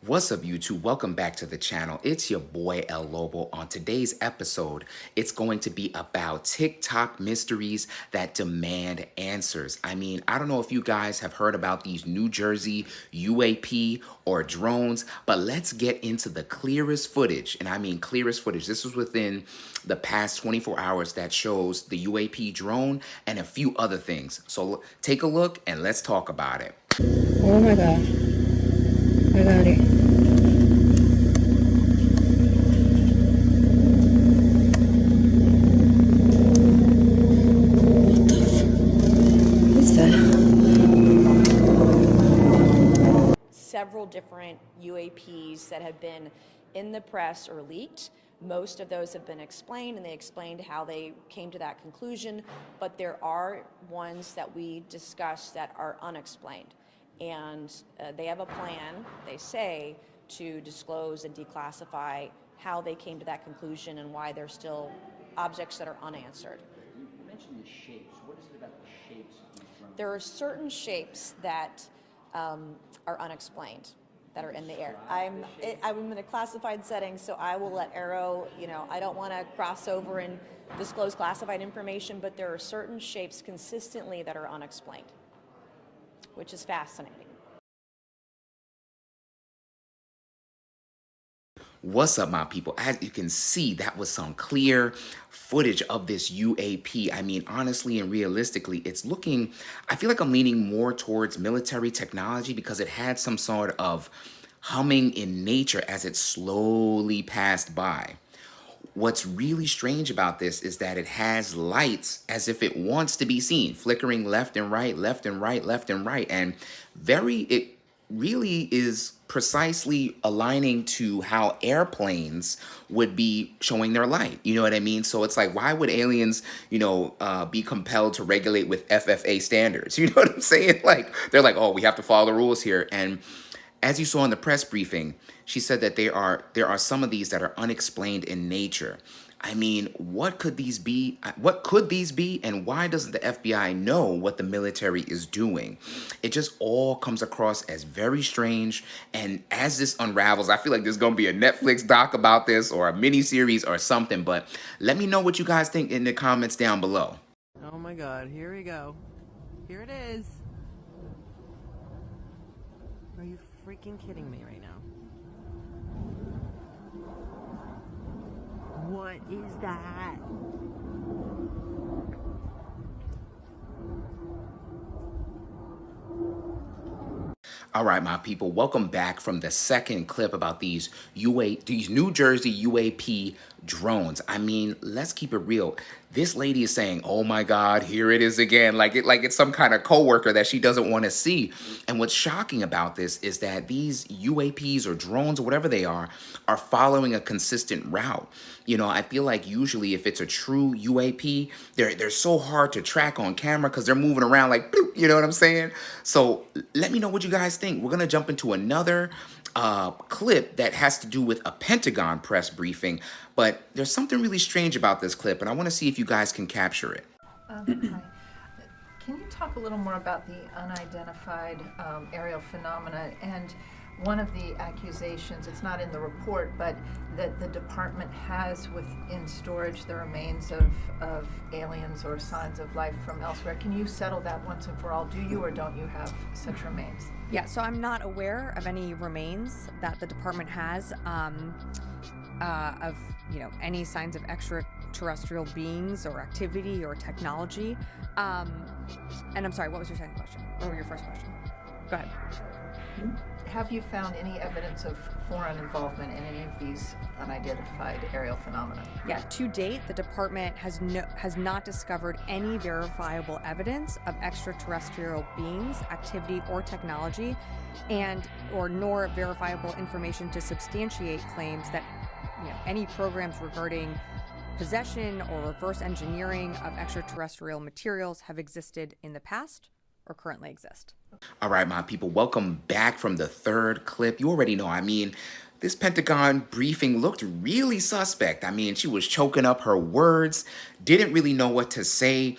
What's up, YouTube? Welcome back to the channel. It's your boy El Lobo. On today's episode, it's going to be about TikTok mysteries that demand answers. I don't know if you guys have heard about these New Jersey UAP or drones, but let's get into the clearest footage. And I mean clearest footage. This was within the past 24 hours that shows the UAP drone and a few other things. So take a look and let's talk about it. Oh my gosh. I got it. What's that? Several different UAPs that have been in the press or leaked. Most of those have been explained, and they explained how they came to that conclusion, but there are ones that we discussed that are unexplained. And they have a plan, they say, to disclose and declassify how they came to that conclusion and why they're still objects that are unanswered. You mentioned the shapes. What is it about the shapes of these drones? There are certain shapes that are unexplained, that are in the air. I'm in a classified setting, so I will let Arrow, I don't want to cross over and disclose classified information, but there are certain shapes consistently that are unexplained, which is fascinating. What's up, my people? As you can see, that was some clear footage of this UAP. Honestly and realistically, it's looking, I feel like I'm leaning more towards military technology because it had some sort of humming in nature as it slowly passed by. What's really strange about this is that it has lights as if it wants to be seen, flickering left and right, left and right, left and right, and it really is precisely aligning to how airplanes would be showing their light. You know what I mean? So it's like, why would aliens, be compelled to regulate with FFA standards? You know what I'm saying? Like, they're like, oh, we have to follow the rules here. And as you saw in the press briefing, she said that there are some of these that are unexplained in nature. What could these be? What could these be? And why doesn't the FBI know what the military is doing? It just all comes across as very strange. And as this unravels, I feel like there's going to be a Netflix doc about this or a mini series or something. But let me know what you guys think in the comments down below. Oh my god, here we go. Here it is. Are you freaking kidding me right now? What is that? All right, my people, welcome back from the second clip about these New Jersey UAP drones. Let's keep it real. This lady is saying, "Oh my God, here it is again," like it's some kind of coworker that she doesn't want to see. And what's shocking about this is that these UAPs or drones or whatever they are following a consistent route. I feel like usually if it's a true UAP, they're so hard to track on camera because they're moving around like, bloop, you know what I'm saying? So let me know what you guys think. We're gonna jump into another clip that has to do with a Pentagon press briefing, but there's something really strange about this clip, and I want to see if you guys can capture it. Hi. Can you talk a little more about the unidentified aerial phenomena? And one of the accusations, it's not in the report, but that the department has within storage the remains of aliens or signs of life from elsewhere. Can you settle that once and for all? Do you or don't you have such remains? Yeah, so I'm not aware of any remains that the department has of any signs of extraterrestrial beings or activity or technology. And I'm sorry, what was your second question or your first question? Go ahead. Have you found any evidence of foreign involvement in any of these unidentified aerial phenomena? Yeah, to date, the department has not discovered any verifiable evidence of extraterrestrial beings, activity, or technology, nor verifiable information to substantiate claims that any programs regarding possession or reverse engineering of extraterrestrial materials have existed in the past or currently exist. All right, my people, welcome back from the third clip. You already know, this Pentagon briefing looked really suspect. I mean, she was choking up her words, didn't really know what to say,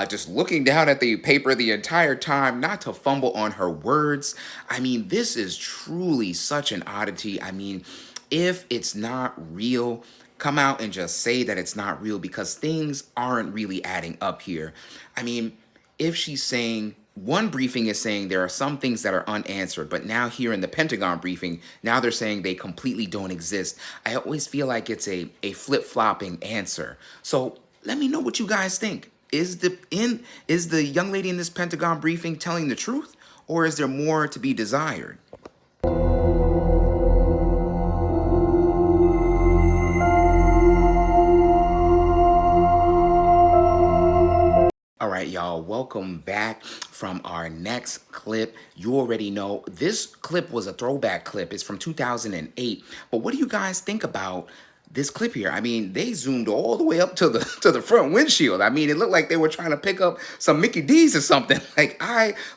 just looking down at the paper the entire time, not to fumble on her words. I mean, this is truly such an oddity. I mean, if it's not real, come out and just say that it's not real, because things aren't really adding up here. I mean, if she's saying, one briefing is saying there are some things that are unanswered, but now here in the Pentagon briefing, now they're saying they completely don't exist. I always feel like it's a flip-flopping answer. So let me know what you guys think. Is the young lady in this Pentagon briefing telling the truth, or is there more to be desired? All right, y'all, welcome back from our next clip. You already know this clip was a throwback clip. It's from 2008. But what do you guys think about this clip here? I mean, they zoomed all the way up to the front windshield. I mean, it looked like they were trying to pick up some Mickey D's or something.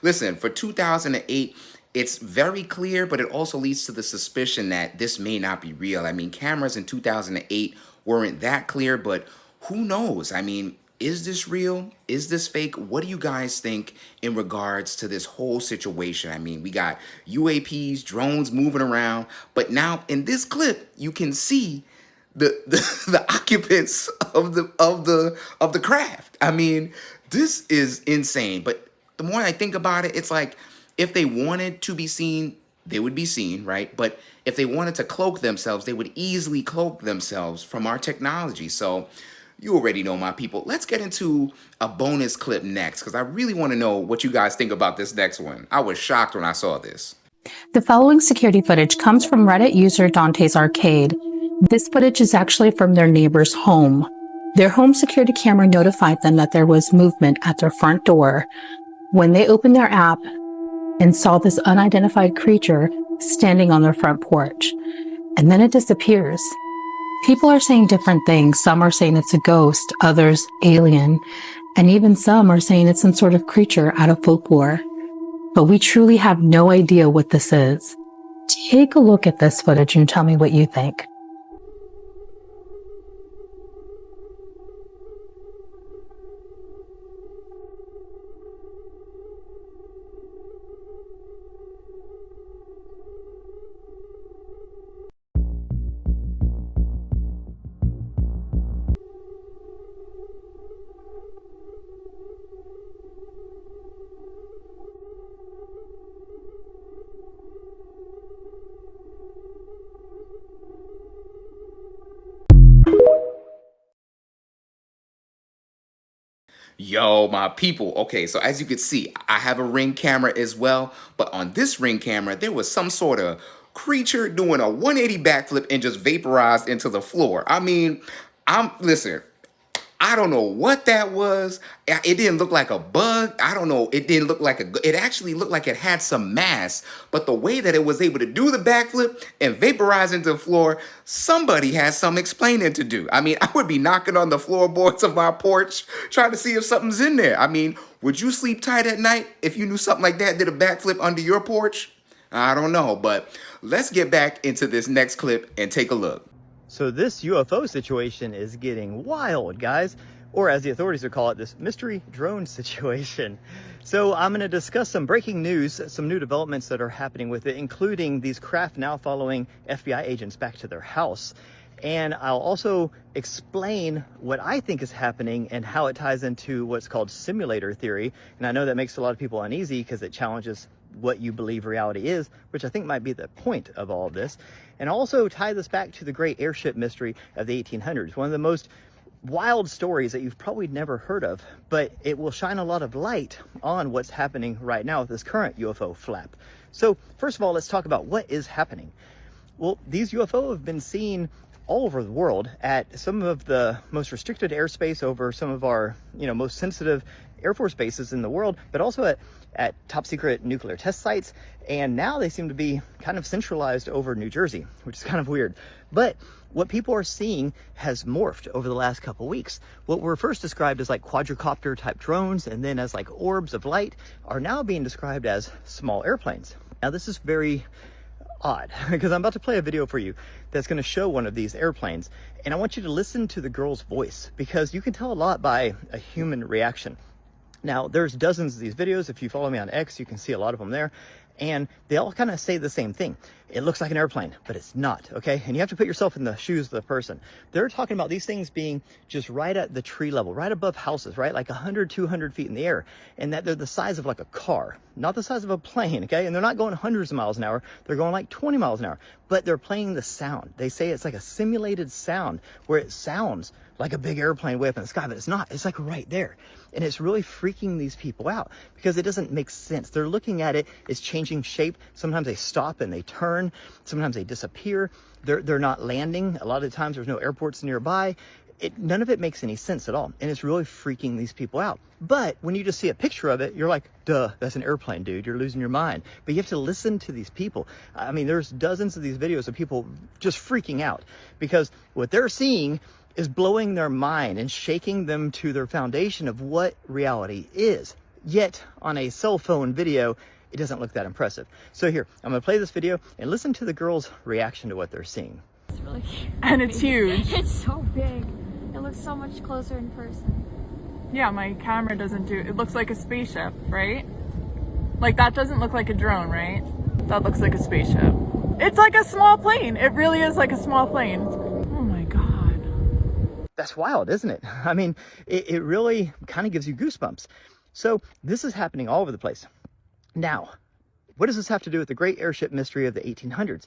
Listen, for 2008, it's very clear, but it also leads to the suspicion that this may not be real. I mean, cameras in 2008 weren't that clear, but who knows? I mean, is this real? Is this fake? What do you guys think in regards to this whole situation? I mean, we got UAPs, drones moving around, but now in this clip, you can see the occupants of the craft. I mean, this is insane. But the more I think about it, it's like if they wanted to be seen, they would be seen, right? But if they wanted to cloak themselves, they would easily cloak themselves from our technology. So you already know, my people. Let's get into a bonus clip next, because I really want to know what you guys think about this next one. I was shocked when I saw this. The following security footage comes from Reddit user Dante's Arcade. This footage is actually from their neighbor's home. Their home security camera notified them that there was movement at their front door when they opened their app and saw this unidentified creature standing on their front porch. And then it disappears. People are saying different things. Some are saying it's a ghost, others alien, and even some are saying it's some sort of creature out of folklore. But we truly have no idea what this is. Take a look at this footage and tell me what you think. Yo, my people. Okay, so as you can see, I have a Ring camera as well, but on this Ring camera, there was some sort of creature doing a 180 backflip and just vaporized into the floor. I mean, listen, I don't know what that was. It didn't look like a bug. I don't know. It didn't look like it actually looked like it had some mass, but the way that it was able to do the backflip and vaporize into the floor, somebody has some explaining to do. I mean, I would be knocking on the floorboards of my porch trying to see if something's in there. I mean, would you sleep tight at night if you knew something like that did a backflip under your porch? I don't know, but let's get back into this next clip and take a look. So this UFO situation is getting wild, guys, or as the authorities would call it, this mystery drone situation. So I'm going to discuss some breaking news, some new developments that are happening with it, including these craft now following FBI agents back to their house. And I'll also explain what I think is happening and how it ties into what's called simulator theory. And I know that makes a lot of people uneasy because it challenges what you believe reality is, which I think might be the point of all of this. And also tie this back to the great airship mystery of the 1800s, one of the most wild stories that you've probably never heard of, but it will shine a lot of light on what's happening right now with this current UFO flap. So first of all, let's talk about what is happening. Well, these UFO have been seen all over the world at some of the most restricted airspace over some of our, most sensitive Air Force bases in the world, but also at top secret nuclear test sites. And now they seem to be kind of centralized over New Jersey, which is kind of weird. But what people are seeing has morphed over the last couple weeks. What were first described as like quadricopter type drones and then as like orbs of light are now being described as small airplanes. Now this is very odd because I'm about to play a video for you that's going to show one of these airplanes, and I want you to listen to the girl's voice because you can tell a lot by a human reaction. Now, there's dozens of these videos. If you follow me on X, you can see a lot of them there. And they all kind of say the same thing. It looks like an airplane, but it's not, okay? And you have to put yourself in the shoes of the person. They're talking about these things being just right at the tree level, right above houses, right? Like 100, 200 feet in the air. And that they're the size of like a car, not the size of a plane, okay? And they're not going hundreds of miles an hour. They're going like 20 miles an hour. But they're playing the sound. They say it's like a simulated sound where it sounds like a big airplane way up in the sky, but it's not. It's like right there. And it's really freaking these people out because it doesn't make sense. They're looking at it, it's changing shape. Sometimes they stop and they turn. Sometimes they disappear. They're not landing. A lot of the times there's no airports nearby. None of it makes any sense at all. And it's really freaking these people out. But when you just see a picture of it, you're like, duh, that's an airplane, dude. You're losing your mind. But you have to listen to these people. I mean, there's dozens of these videos of people just freaking out because what they're seeing is blowing their mind and shaking them to their foundation of what reality is. Yet on a cell phone video, it doesn't look that impressive. So here, I'm gonna play this video and listen to the girls' reaction to what they're seeing. It's really huge. And it's huge. It's so big. It looks so much closer in person. Yeah, my camera doesn't do, it looks like a spaceship, right? Like that doesn't look like a drone, right? That looks like a spaceship. It's like a small plane. It really is like a small plane. Oh my God. That's wild, isn't it? I mean, it really kind of gives you goosebumps. So this is happening all over the place. Now, what does this have to do with the great airship mystery of the 1800s?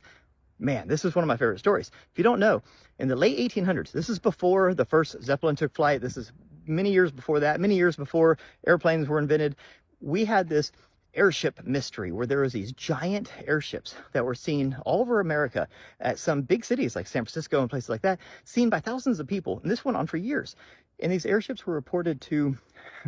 Man, this is one of my favorite stories. If you don't know, in the late 1800s, this is before the first Zeppelin took flight. This is many years before that, many years before airplanes were invented. We had this airship mystery where there was these giant airships that were seen all over America at some big cities like San Francisco and places like that, seen by thousands of people. And this went on for years. And these airships were reported to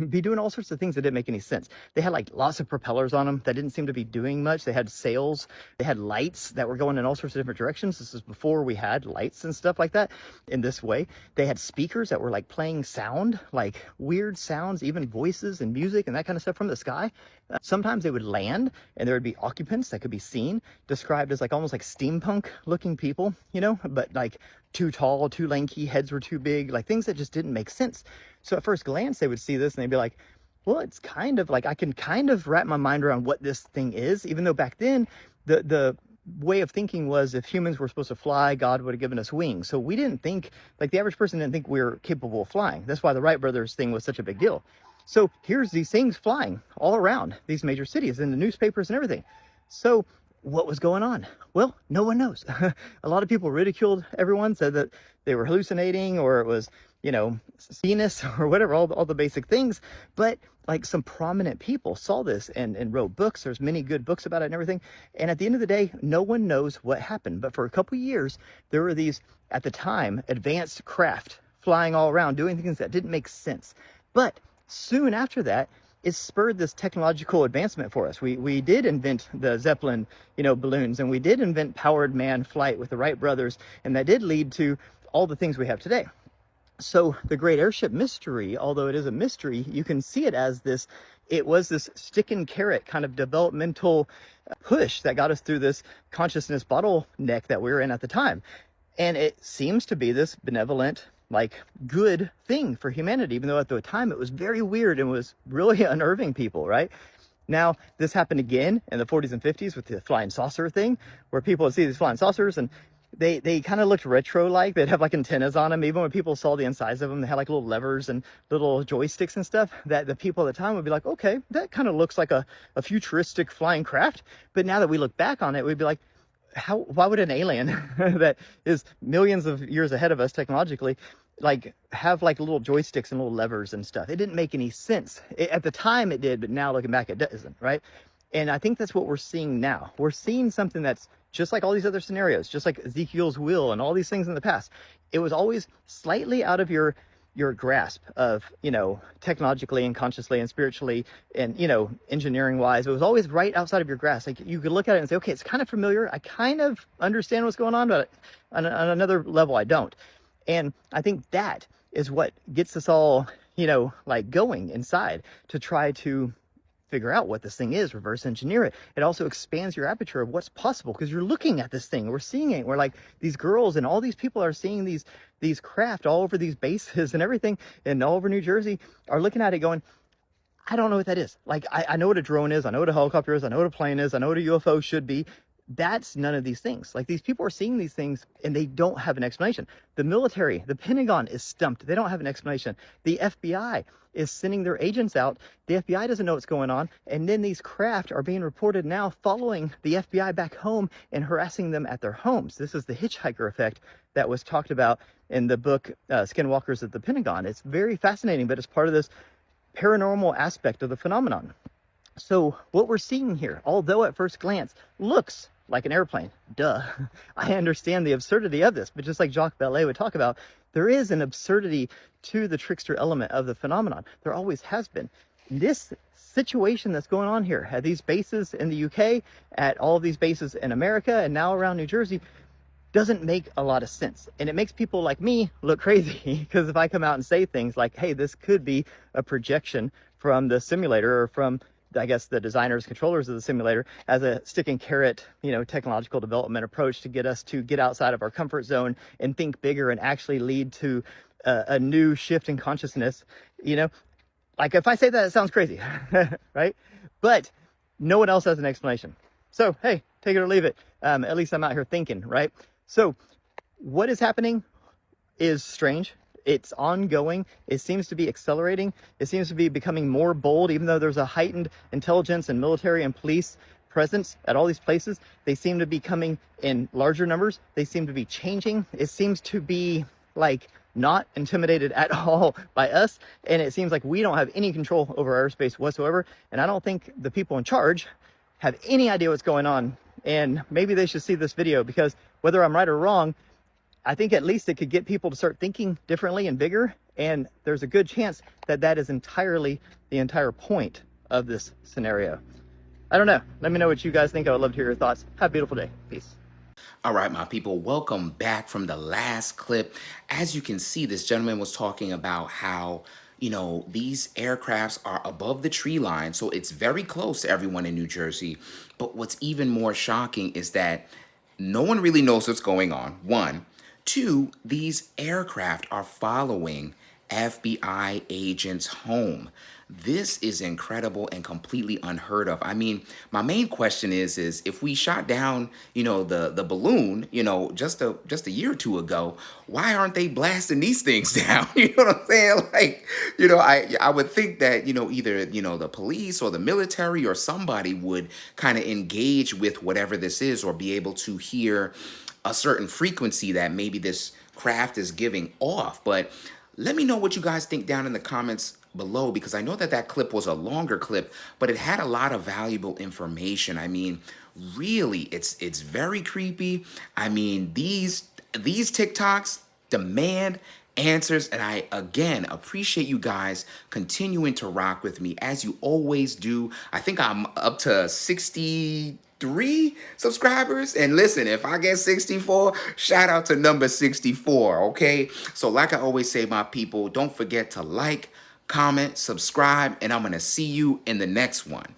be doing all sorts of things that didn't make any sense. They had like lots of propellers on them that didn't seem to be doing much. They had sails, they had lights that were going in all sorts of different directions. This is before we had lights and stuff like that in this way. They had speakers that were like playing sound, like weird sounds, even voices and music and that kind of stuff from the sky. Sometimes they would land and there would be occupants that could be seen, described as like almost like steampunk looking people, you know, but like too tall, too lanky, heads were too big, like things that just didn't make sense. So at first glance, they would see this and they'd be like, well, it's kind of like, I can kind of wrap my mind around what this thing is, even though back then the way of thinking was if humans were supposed to fly, God would have given us wings. So we didn't think, like the average person didn't think we were capable of flying. That's why the Wright brothers thing was such a big deal. So here's these things flying all around these major cities in the newspapers and everything. So what was going on? Well, no one knows. A lot of people ridiculed everyone, said that they were hallucinating or it was, you know, Venus or whatever, all the basic things. But like some prominent people saw this and wrote books. There's many good books about it and everything. And at the end of the day, no one knows what happened. But for a couple of years, there were these, at the time, advanced craft flying all around, doing things that didn't make sense. But soon after that, it spurred this technological advancement for us. We did invent the Zeppelin, you know, balloons, and we did invent powered manned flight with the Wright brothers, and that did lead to all the things we have today. So the great airship mystery, although it is a mystery, you can see it as this, it was this stick and carrot kind of developmental push that got us through this consciousness bottleneck that we were in at the time. And it seems to be this benevolent, like good thing for humanity, even though at the time it was very weird and was really unnerving people, right? Now, this happened again in the 40s and 50s with the flying saucer thing, where people would see these flying saucers and they kind of looked retro-like. They'd have like antennas on them. Even when people saw the insides of them, they had like little levers and little joysticks and stuff that the people at the time would be like, okay, that kind of looks like a futuristic flying craft. But now that we look back on it, we'd be like, why would an alien that is millions of years ahead of us technologically like have like little joysticks and little levers and stuff? It didn't make any sense. At the time it did, but now looking back it doesn't, right? And I think that's what we're seeing now. We're seeing something that's just like all these other scenarios, just like Ezekiel's will and all these things in the past. It was always slightly out of your grasp of, you know, technologically and consciously and spiritually and, you know, engineering wise. It was always right outside of your grasp. Like you could look at it and say, okay, it's kind of familiar. I kind of understand what's going on, but on another level, I don't. And I think that is what gets us all, you know, like going inside to try to figure out what this thing is, reverse engineer it. It also expands your aperture of what's possible because you're looking at this thing. We're seeing it. We're like, these girls and all these people are seeing these craft all over these bases and everything, and all over New Jersey are looking at it going, I don't know what that is. Like, I know what a drone is. I know what a helicopter is. I know what a plane is. I know what a UFO should be. That's none of these things. Like, these people are seeing these things and they don't have an explanation. The military, the Pentagon is stumped. They don't have an explanation. The FBI is sending their agents out. The FBI doesn't know what's going on. And then these craft are being reported now following the FBI back home and harassing them at their homes. This is the hitchhiker effect that was talked about in the book, Skinwalkers at the Pentagon. It's very fascinating, but it's part of this paranormal aspect of the phenomenon. So what we're seeing here, although at first glance looks like an airplane, duh, I understand the absurdity of this, but just like Jacques Vallée would talk about, there is an absurdity to the trickster element of the phenomenon. There always has been. This situation that's going on here at these bases in the UK, at all of these bases in America, and now around New Jersey, doesn't make a lot of sense. And it makes people like me look crazy, because if I come out and say things like, hey, this could be a projection from the simulator, or from, I guess, the designers, controllers of the simulator, as a stick and carrot, technological development approach to get us to get outside of our comfort zone and think bigger and actually lead to a new shift in consciousness, like, if I say that, it sounds crazy, right? But no one else has an explanation. So, hey, take it or leave it. At least I'm out here thinking, right? So what is happening is strange. It's ongoing. It seems to be accelerating. It seems to be becoming more bold, even though there's a heightened intelligence and military and police presence at all these places. They seem to be coming in larger numbers. They seem to be changing. It seems to be like not intimidated at all by us. And it seems like we don't have any control over our airspace whatsoever. And I don't think the people in charge have any idea what's going on. And maybe they should see this video, because whether I'm right or wrong, I think at least it could get people to start thinking differently and bigger. And there's a good chance that that is entirely the entire point of this scenario. I don't know. Let me know what you guys think. I would love to hear your thoughts. Have a beautiful day. Peace. All right, my people, welcome back from the last clip. As you can see, this gentleman was talking about how, these aircrafts are above the tree line, so it's very close to everyone in New Jersey. But what's even more shocking is that no one really knows what's going on, one. Two, these aircraft are following FBI agents home. This is incredible and completely unheard of. I mean, my main question is if we shot down, the balloon, just a year or two ago, why aren't they blasting these things down? You know what I'm saying? Like, I would think that, either, the police or the military or somebody would kind of engage with whatever this is, or be able to hear a certain frequency that maybe this craft is giving off. But let me know what you guys think down in the comments below, because I know that clip was a longer clip, but it had a lot of valuable information. I mean, really, it's very creepy. I mean, these TikToks demand answers, and I again appreciate you guys continuing to rock with me as you always do. I think I'm up to 63 subscribers, and listen, if I get 64, shout out to number 64. Okay, so like I always say, my people, don't forget to like, comment, subscribe, and I'm gonna see you in the next one.